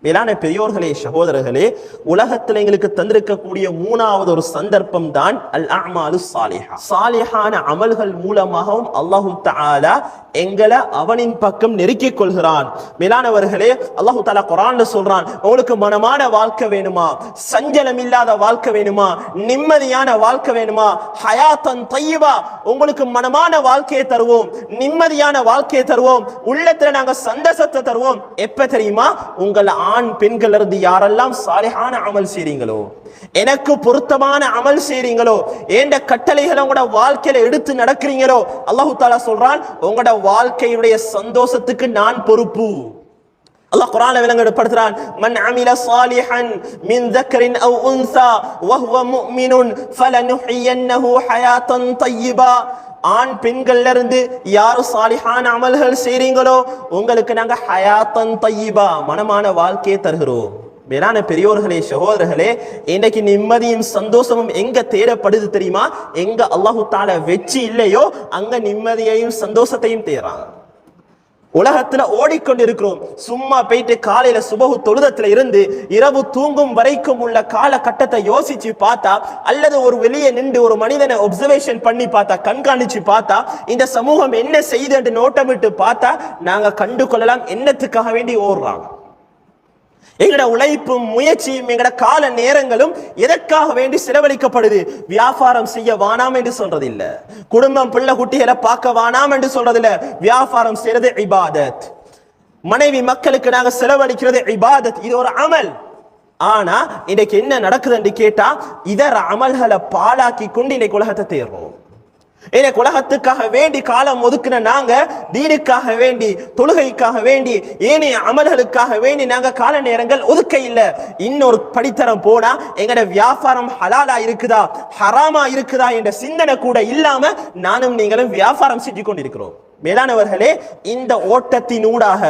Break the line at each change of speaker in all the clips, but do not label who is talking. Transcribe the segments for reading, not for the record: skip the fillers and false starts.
மேலான பெரியோர்களே, சகோதரர்களே, உலகத்தில் எங்களுக்கு தந்திருக்கக்கூடிய மூணாவது ஒரு சந்தர்ப்பம் தான் அல் அஅமாலு ஸாலிஹா. சாலிஹான அமல்கள் மூலமாகவும் அல்லாஹு தஆலா எங்களை அவனின் பக்கம் நெருக்கிக் கொள்கிறான். மேலானவர்களே, அல்லாஹு தஆலா குர்ஆன்ல சொல்றான், உங்களுக்கு மனமான வாழ்க்கை வேணுமா, சஞ்சலம் இல்லாத வாழ்க்கை வேணுமா, நிம்மதியான வாழ்க்கை வேணுமா, ஹயாத்தன் தய்யிபா, உங்களுக்கு மனமான வாழ்க்கையை தருவோம், நிம்மதியான வாழ்க்கையை தருவோம், உள்ளத்துல நாங்க சந்தோஷத்தை தருவோம். எப்ப தெரியுமா? உங்கள் ஆண் பெண்கள் இருந்து யாரெல்லாம் சாலிஹான அமல் செய்றீங்களோ, எனக்கு பொருத்தமான அமல் செய்றீங்களோ, என்ற கட்டளைகளை உங்களோட வாழ்க்கையில எடுத்து நடக்கிறீங்களோ, அல்லாஹு தஆலா சொல்றான், உங்களோட வாழ்க்கையுடைய சந்தோஷத்துக்கு நான் பொறுப்பு. அல்லாஹ் குர்ஆன்ல விளங்கப்படுத்துறான், மன் அமில சாலிஹன் மின் ذكرٍ أو أنثى وهو مؤمن فلنحيينه حياة طيبة. ஆண் பெண்கள்ல இருந்து யாரு சாலிஹான அமல்கள் செய்றீங்களோ உங்களுக்கு நாங்க ஹயாத்தன் தய்யிபா, மனமான வாழ்க்கையை தருகிறோம். மேலான பெரியோர்களே, சகோதரர்களே, இன்றைக்கு நிம்மதியும் சந்தோஷமும் எங்க தேடப்படுது தெரியுமா? எங்க அல்லாஹு தஆலா வெற்றி இல்லையோ அங்க நிம்மதியையும் சந்தோஷத்தையும் தேடுறாங்க. உலகத்துல ஓடிக்கொண்டிருக்கிறோம். சும்மா போயிட்டு காலையில சுபஹு தொழுதத்துல இருந்து இரவு தூங்கும் வரைக்கும் உள்ள காலகட்டத்தை யோசிச்சு பார்த்தா, அல்லது ஒரு வெளியே நின்று ஒரு மனிதனை ஒப்சர்வேஷன் பண்ணி பார்த்தா, கண்காணிச்சு பார்த்தா, இந்த சமூகம் என்ன செய்து என்று நோட்டமிட்டு பார்த்தா நாங்க கண்டு கொள்ளலாம் என்னத்துக்காக வேண்டி ஓடுறாங்க. எங்கட உழைப்பும் முயற்சியும் எங்கட கால நேரங்களும் எதற்காக வேண்டி செலவழிக்கப்படுது? வியாபாரம் செய்ய வானாம் என்று சொல்றது இல்ல, குடும்பம் பிள்ளை குட்டிகளை பார்க்க வானாம் என்று சொல்றது இல்ல. வியாபாரம் செய்யறது இபாதத், மனைவி மக்களுக்கு நாங்க செலவழிக்கிறது இபாதத், இது ஒரு அமல். ஆனா இன்னைக்கு என்ன நடக்குது என்று கேட்டா, இதர அமல்களை பாழாக்கி கொண்டு இன்னைக்கு உலகத்தை தேர்றோம். எனக்கு உலகத்துக்காக வேண்டி காலம் ஒதுக்குன நாங்க தீனுக்காக வேண்டி, தொழுகைக்காக வேண்டி, ஏனைய அமல்களுக்காக வேண்டி நாங்க கால நேரங்கள் ஒதுக்க இல்ல. இன்னொரு படித்தரம் போனா எங்கட வியாபாரம் ஹலாலா இருக்குதா ஹராமா இருக்குதா என்ற சிந்தனை கூட இல்லாம நானும் நீங்களும் வியாபாரம் செஞ்சு கொண்டிருக்கிறோம். மேலானவர்களே, இந்த ஓட்டத்தினூடாக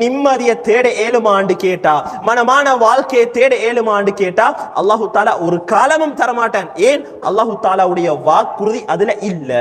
நிம்மதியை தேட 7 ஆண்டு கேட்டா, மனமான வாழ்க்கையை தேட 7 ஆண்டு கேட்டா அல்லாஹு தஆலா ஒரு காலமும் தரமாட்டான். ஏன்? அல்லாஹு தஆலாவுடைய வாக்குறுதி அதுல இல்ல.